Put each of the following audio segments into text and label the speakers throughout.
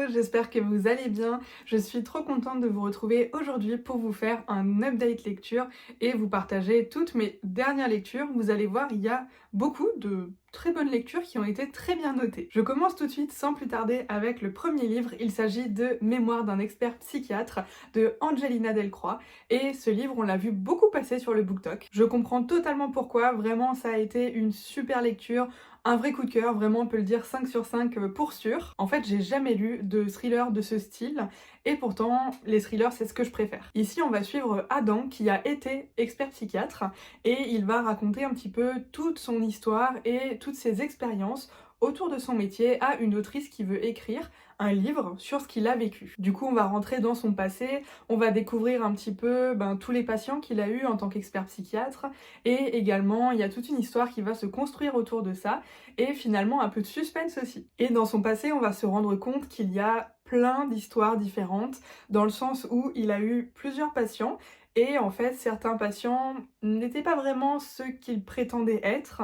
Speaker 1: j'espère que vous allez bien. Je suis trop contente de vous retrouver aujourd'hui pour vous faire un update lecture et vous partager toutes mes dernières lectures. Vous allez voir, il y a beaucoup de très bonnes lectures qui ont été très bien notées. Je commence tout de suite sans plus tarder avec le premier livre. Il s'agit de Mémoire d'un expert psychiatre de Angelina Delcroix et ce livre on l'a vu beaucoup passer sur le BookTok. Je comprends totalement pourquoi, vraiment ça a été une super lecture. Un vrai coup de cœur, vraiment on peut le dire 5 sur 5 pour sûr. En fait j'ai jamais lu de thriller de ce style et pourtant les thrillers c'est ce que je préfère. Ici on va suivre Adam qui a été expert psychiatre et il va raconter un petit peu toute son histoire et toutes ses expériences autour de son métier à une autrice qui veut écrire un livre sur ce qu'il a vécu. Du coup, on va rentrer dans son passé, on va découvrir un petit peu tous les patients qu'il a eu en tant qu'expert psychiatre et également, il y a toute une histoire qui va se construire autour de ça et finalement un peu de suspense aussi. Et dans son passé, on va se rendre compte qu'il y a plein d'histoires différentes dans le sens où il a eu plusieurs patients et en fait, certains patients n'étaient pas vraiment ceux qu'il prétendait être.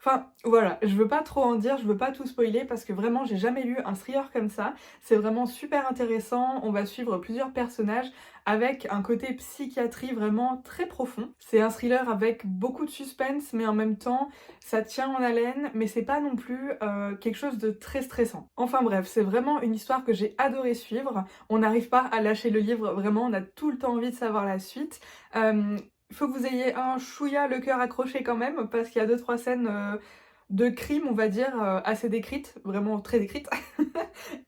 Speaker 1: Enfin, voilà, je veux pas trop en dire, je veux pas tout spoiler parce que vraiment j'ai jamais lu un thriller comme ça. C'est vraiment super intéressant, on va suivre plusieurs personnages avec un côté psychiatrie vraiment très profond. C'est un thriller avec beaucoup de suspense mais en même temps ça tient en haleine mais c'est pas non plus quelque chose de très stressant. Enfin bref, c'est vraiment une histoire que j'ai adoré suivre. On n'arrive pas à lâcher le livre, vraiment on a tout le temps envie de savoir la suite. Il faut que vous ayez un chouïa le cœur accroché quand même, parce qu'il y a 2-3 scènes de crime, on va dire, assez décrites, vraiment très décrites.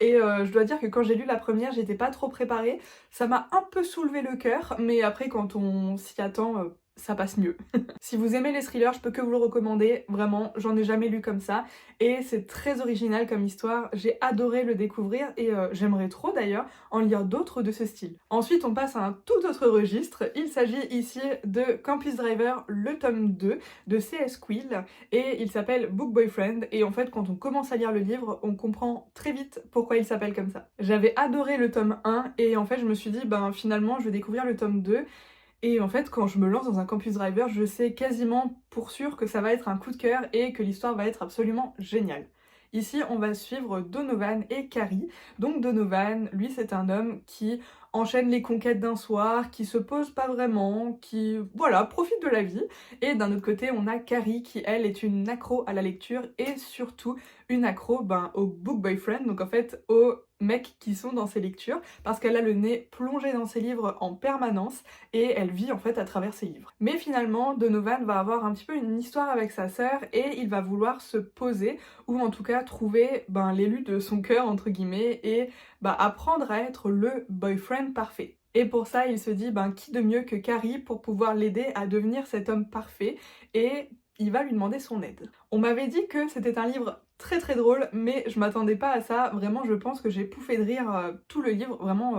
Speaker 1: Et je dois dire que quand j'ai lu la première, j'étais pas trop préparée. Ça m'a un peu soulevé le cœur, mais après quand on s'y attend, ça passe mieux. Si vous aimez les thrillers, je peux que vous le recommander, vraiment, j'en ai jamais lu comme ça. Et c'est très original comme histoire, j'ai adoré le découvrir et j'aimerais trop d'ailleurs en lire d'autres de ce style. Ensuite, on passe à un tout autre registre, il s'agit ici de Campus Driver, le tome 2 de C.S. Quill et il s'appelle Book Boyfriend et en fait quand on commence à lire le livre, on comprend très vite pourquoi il s'appelle comme ça. J'avais adoré le tome 1 et en fait je me suis dit finalement je vais découvrir le tome 2. Et en fait, quand je me lance dans un Campus Driver, je sais quasiment pour sûr que ça va être un coup de cœur et que l'histoire va être absolument géniale. Ici, on va suivre Donovan et Carrie. Donc Donovan, lui, c'est un homme qui enchaîne les conquêtes d'un soir, qui se pose pas vraiment, qui, voilà, profite de la vie. Et d'un autre côté, on a Carrie qui, elle, est une accro à la lecture et surtout une accro au book boyfriend, donc en fait aux mecs qui sont dans ses lectures, parce qu'elle a le nez plongé dans ses livres en permanence et elle vit en fait à travers ses livres. Mais finalement, Donovan va avoir un petit peu une histoire avec sa sœur et il va vouloir se poser ou en tout cas trouver l'élu de son cœur entre guillemets et apprendre à être le boyfriend parfait. Et pour ça, il se dit qui de mieux que Carrie pour pouvoir l'aider à devenir cet homme parfait et il va lui demander son aide. On m'avait dit que c'était un livre très très drôle, mais je m'attendais pas à ça. Vraiment, je pense que j'ai pouffé de rire tout le livre. Vraiment,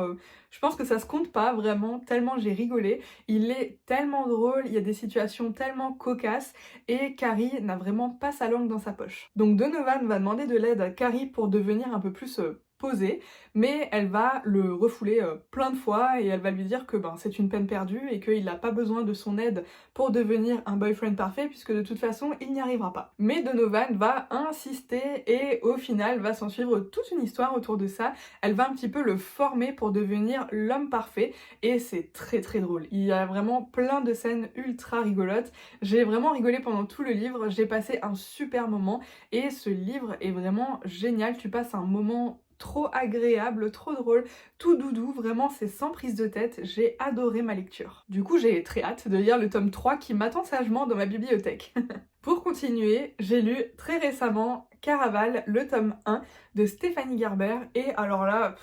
Speaker 1: je pense que ça se compte pas vraiment, tellement j'ai rigolé. Il est tellement drôle, il y a des situations tellement cocasses et Carrie n'a vraiment pas sa langue dans sa poche. Donc Donovan va demander de l'aide à Carrie pour devenir un peu plus posée, mais elle va le refouler plein de fois et elle va lui dire que c'est une peine perdue et qu'il n'a pas besoin de son aide pour devenir un boyfriend parfait puisque de toute façon il n'y arrivera pas. Mais Donovan va insister et au final va s'en suivre toute une histoire autour de ça. Elle va un petit peu le former pour devenir l'homme parfait et c'est très très drôle. Il y a vraiment plein de scènes ultra rigolotes. J'ai vraiment rigolé pendant tout le livre, j'ai passé un super moment et ce livre est vraiment génial. Tu passes un moment trop agréable, trop drôle, tout doudou, vraiment c'est sans prise de tête, j'ai adoré ma lecture. Du coup j'ai très hâte de lire le tome 3 qui m'attend sagement dans ma bibliothèque. Pour continuer, j'ai lu très récemment Caraval, le tome 1 de Stéphanie Gerber et alors là...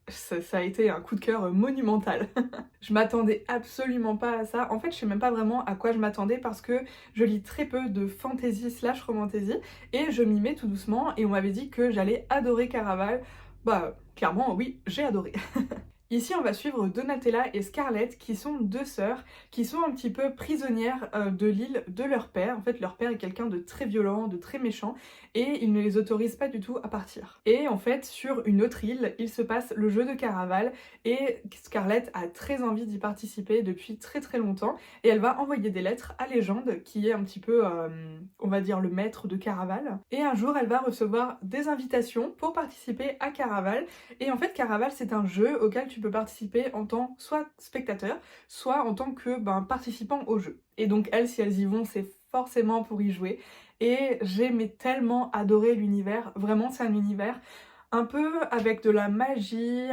Speaker 1: Ça a été un coup de cœur monumental. Je m'attendais absolument pas à ça. En fait, je sais même pas vraiment à quoi je m'attendais parce que je lis très peu de fantasy slash romantasy et je m'y mets tout doucement et on m'avait dit que j'allais adorer Caraval. Clairement, oui, j'ai adoré. Ici, on va suivre Donatella et Scarlett, qui sont deux sœurs, qui sont un petit peu prisonnières de l'île de leur père. En fait, leur père est quelqu'un de très violent, de très méchant, et il ne les autorise pas du tout à partir. Et en fait, sur une autre île, il se passe le jeu de Caraval, et Scarlett a très envie d'y participer depuis très très longtemps, et elle va envoyer des lettres à Légende, qui est un petit peu, on va dire, le maître de Caraval. Et un jour, elle va recevoir des invitations pour participer à Caraval, et en fait, Caraval, c'est un jeu auquel tu peux participer en tant soit spectateur, soit en tant que participant au jeu. Et donc elles, si elles y vont, c'est forcément pour y jouer. Et j'ai mais tellement adoré l'univers. Vraiment, c'est un univers un peu avec de la magie,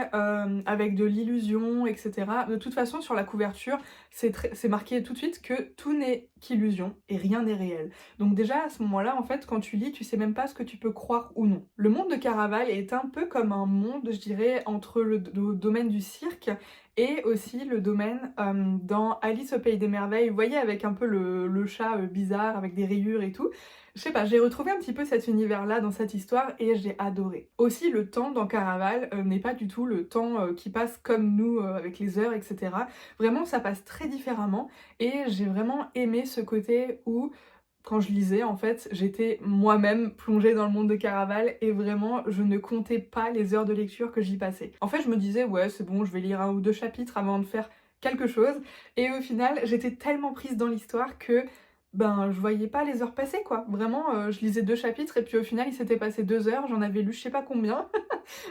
Speaker 1: avec de l'illusion, etc. De toute façon, sur la couverture, c'est marqué tout de suite que tout n'est qu'illusion et rien n'est réel. Donc déjà, à ce moment-là, en fait, quand tu lis, tu sais même pas ce que tu peux croire ou non. Le monde de Caraval est un peu comme un monde, je dirais, entre le domaine du cirque et aussi le domaine dans Alice au Pays des Merveilles, vous voyez, avec un peu le chat bizarre, avec des rayures et tout. Je sais pas, j'ai retrouvé un petit peu cet univers-là dans cette histoire et j'ai adoré. Aussi, le temps dans Caraval n'est pas du tout le temps qui passe comme nous, avec les heures, etc. Vraiment, ça passe très différemment et j'ai vraiment aimé ce côté où, quand je lisais, en fait, j'étais moi-même plongée dans le monde de Caraval et vraiment, je ne comptais pas les heures de lecture que j'y passais. En fait, je me disais, ouais, c'est bon, je vais lire un ou deux chapitres avant de faire quelque chose. Et au final, j'étais tellement prise dans l'histoire que je voyais pas les heures passer, quoi. Vraiment, je lisais deux chapitres et puis au final, il s'était passé 2 heures, j'en avais lu je sais pas combien.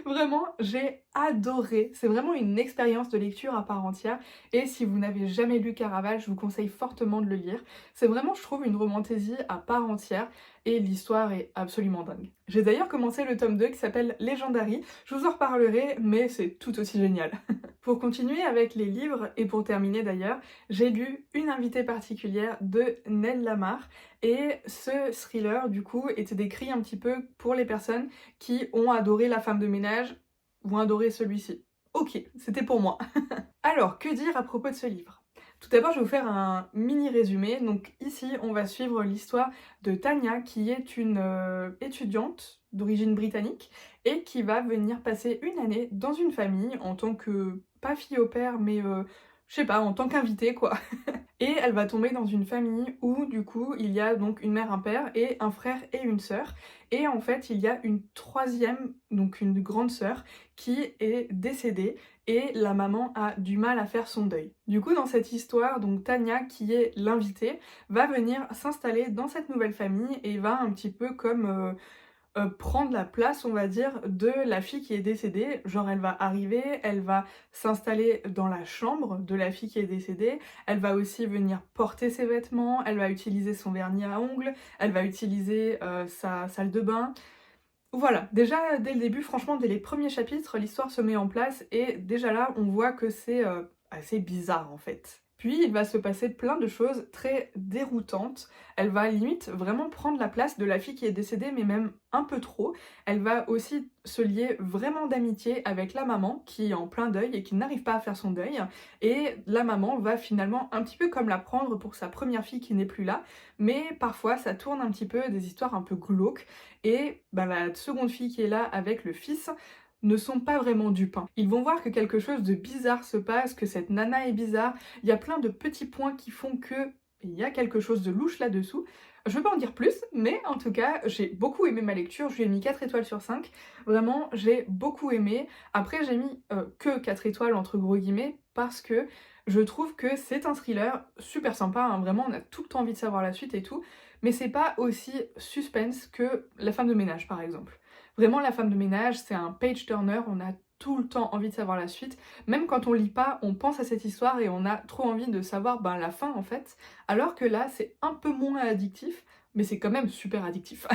Speaker 1: Vraiment, j'ai adoré. C'est vraiment une expérience de lecture à part entière. Et si vous n'avez jamais lu Caraval, je vous conseille fortement de le lire. C'est vraiment, je trouve, une romantaisie à part entière. Et l'histoire est absolument dingue. J'ai d'ailleurs commencé le tome 2 qui s'appelle Legendary. Je vous en reparlerai, mais c'est tout aussi génial. Pour continuer avec les livres, et pour terminer d'ailleurs, j'ai lu Une invitée particulière de Nell Lamar. Et ce thriller, du coup, était décrit un petit peu pour les personnes qui ont adoré La femme de ménage ou adoré celui-ci. Ok, c'était pour moi. Alors, que dire à propos de ce livre? Tout d'abord, je vais vous faire un mini résumé. Donc ici, on va suivre l'histoire de Tania, qui est une étudiante d'origine britannique et qui va venir passer une année dans une famille en tant que, pas fille au père, mais je sais pas, en tant qu'invitée quoi. Et elle va tomber dans une famille où du coup il y a donc une mère, un père et un frère et une sœur. Et en fait il y a une troisième, donc une grande sœur qui est décédée et la maman a du mal à faire son deuil. Du coup dans cette histoire, donc Tania qui est l'invitée va venir s'installer dans cette nouvelle famille et va un petit peu comme prendre la place, on va dire, de la fille qui est décédée. Genre, elle va arriver, elle va s'installer dans la chambre de la fille qui est décédée, elle va aussi venir porter ses vêtements, elle va utiliser son vernis à ongles, elle va utiliser sa salle de bain. Voilà, déjà dès le début, franchement, dès les premiers chapitres, l'histoire se met en place et déjà là, on voit que c'est assez bizarre en fait. Puis il va se passer plein de choses très déroutantes. Elle va limite vraiment prendre la place de la fille qui est décédée, mais même un peu trop. Elle va aussi se lier vraiment d'amitié avec la maman qui est en plein deuil et qui n'arrive pas à faire son deuil. Et la maman va finalement un petit peu comme la prendre pour sa première fille qui n'est plus là. Mais parfois ça tourne un petit peu des histoires un peu glauques. Et la seconde fille qui est là avec le fils ne sont pas vraiment dupes. Ils vont voir que quelque chose de bizarre se passe, que cette nana est bizarre. Il y a plein de petits points qui font que il y a quelque chose de louche là-dessous. Je ne veux pas en dire plus, mais en tout cas, j'ai beaucoup aimé ma lecture. Je lui ai mis 4 étoiles sur 5. Vraiment, j'ai beaucoup aimé. Après, j'ai mis que 4 étoiles entre gros guillemets parce que je trouve que c'est un thriller super sympa. Vraiment, on a tout le temps envie de savoir la suite et tout. Mais c'est pas aussi suspense que La femme de ménage, par exemple. Vraiment, La femme de ménage, c'est un page-turner, on a tout le temps envie de savoir la suite. Même quand on lit pas, on pense à cette histoire et on a trop envie de savoir la fin en fait. Alors que là, c'est un peu moins addictif, mais c'est quand même super addictif.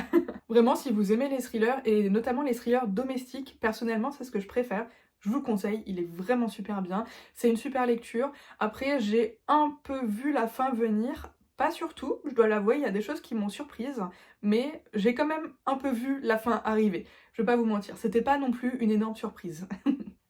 Speaker 1: Vraiment, si vous aimez les thrillers, et notamment les thrillers domestiques, personnellement, c'est ce que je préfère. Je vous le conseille, il est vraiment super bien. C'est une super lecture. Après, j'ai un peu vu la fin venir. Pas surtout, je dois l'avouer, il y a des choses qui m'ont surprise, mais j'ai quand même un peu vu la fin arriver. Je vais pas vous mentir, c'était pas non plus une énorme surprise.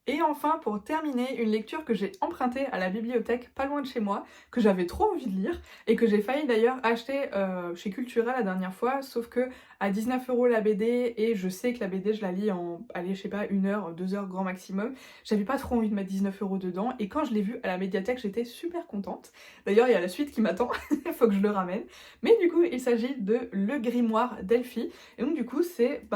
Speaker 1: Et enfin, pour terminer, une lecture que j'ai empruntée à la bibliothèque pas loin de chez moi, que j'avais trop envie de lire, et que j'ai failli d'ailleurs acheter chez Cultura la dernière fois, sauf que à 19 € la BD, et je sais que la BD je la lis en, allez, je sais pas, 1 heure, 2 heures grand maximum, j'avais pas trop envie de mettre 19 € dedans, et quand je l'ai vu à la médiathèque, j'étais super contente. D'ailleurs, il y a la suite qui m'attend, il faut que je le ramène. Mais du coup, il s'agit de Le Grimoire d'Elphie, et donc du coup, c'est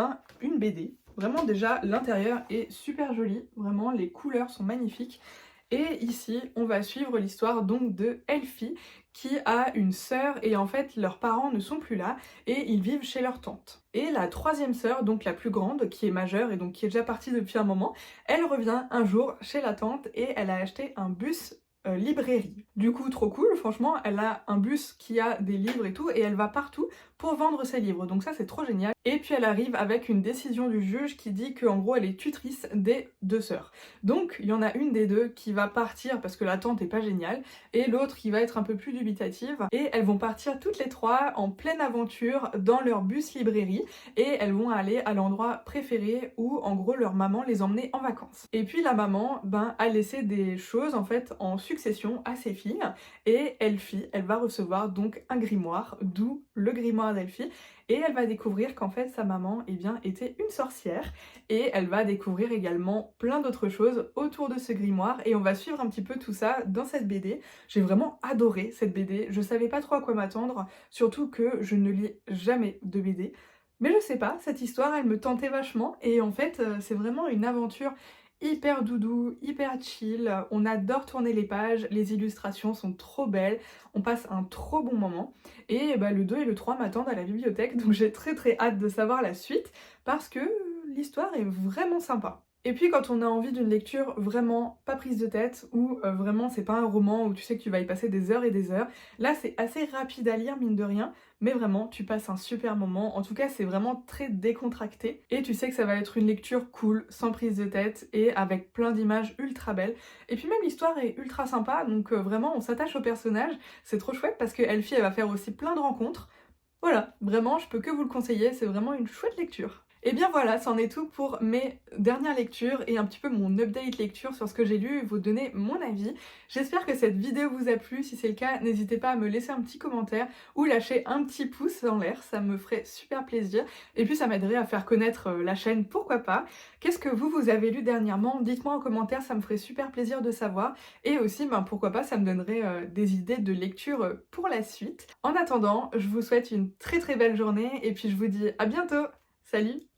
Speaker 1: une BD. Vraiment déjà, l'intérieur est super joli, vraiment les couleurs sont magnifiques. Et ici, on va suivre l'histoire donc de Elphie qui a une sœur et en fait leurs parents ne sont plus là et ils vivent chez leur tante. Et la troisième sœur, donc la plus grande, qui est majeure et donc qui est déjà partie depuis un moment, elle revient un jour chez la tante et elle a acheté un bus librairie. Du coup, trop cool, franchement, elle a un bus qui a des livres et tout, et elle va partout pour vendre ses livres, donc ça c'est trop génial. Et puis elle arrive avec une décision du juge qui dit qu'en gros elle est tutrice des deux sœurs. Donc il y en a une des deux qui va partir parce que la tante est pas géniale, et l'autre qui va être un peu plus dubitative, et elles vont partir toutes les trois en pleine aventure dans leur bus librairie, et elles vont aller à l'endroit préféré où en gros leur maman les emmenait en vacances. Et puis la maman, a laissé des choses en fait en succession à ses filles, et Elphie, elle va recevoir donc un grimoire, d'où le grimoire d'Elphie, et elle va découvrir qu'en fait sa maman était une sorcière, et elle va découvrir également plein d'autres choses autour de ce grimoire, et on va suivre un petit peu tout ça dans cette BD. J'ai vraiment adoré cette BD, je savais pas trop à quoi m'attendre, surtout que je ne lis jamais de BD, mais je sais pas, cette histoire elle me tentait vachement, et en fait c'est vraiment une aventure hyper doudou, hyper chill, on adore tourner les pages, les illustrations sont trop belles, on passe un trop bon moment. Et le 2 et le 3 m'attendent à la bibliothèque, donc j'ai très très hâte de savoir la suite, parce que l'histoire est vraiment sympa. Et puis quand on a envie d'une lecture vraiment pas prise de tête, ou vraiment c'est pas un roman où tu sais que tu vas y passer des heures et des heures, là c'est assez rapide à lire mine de rien, mais vraiment tu passes un super moment, en tout cas c'est vraiment très décontracté, et tu sais que ça va être une lecture cool, sans prise de tête, et avec plein d'images ultra belles, et puis même l'histoire est ultra sympa, donc vraiment on s'attache au personnage, c'est trop chouette parce que Elphie elle va faire aussi plein de rencontres. Voilà, vraiment je peux que vous le conseiller, c'est vraiment une chouette lecture. Et bien voilà, c'en est tout pour mes dernières lectures et un petit peu mon update lecture sur ce que j'ai lu et vous donner mon avis. J'espère que cette vidéo vous a plu, si c'est le cas, n'hésitez pas à me laisser un petit commentaire ou lâcher un petit pouce en l'air, ça me ferait super plaisir. Et puis ça m'aiderait à faire connaître la chaîne, pourquoi pas. Qu'est-ce que vous avez lu dernièrement? Dites-moi en commentaire, ça me ferait super plaisir de savoir. Et aussi, pourquoi pas, ça me donnerait des idées de lecture pour la suite. En attendant, je vous souhaite une très très belle journée et puis je vous dis à bientôt. Salut!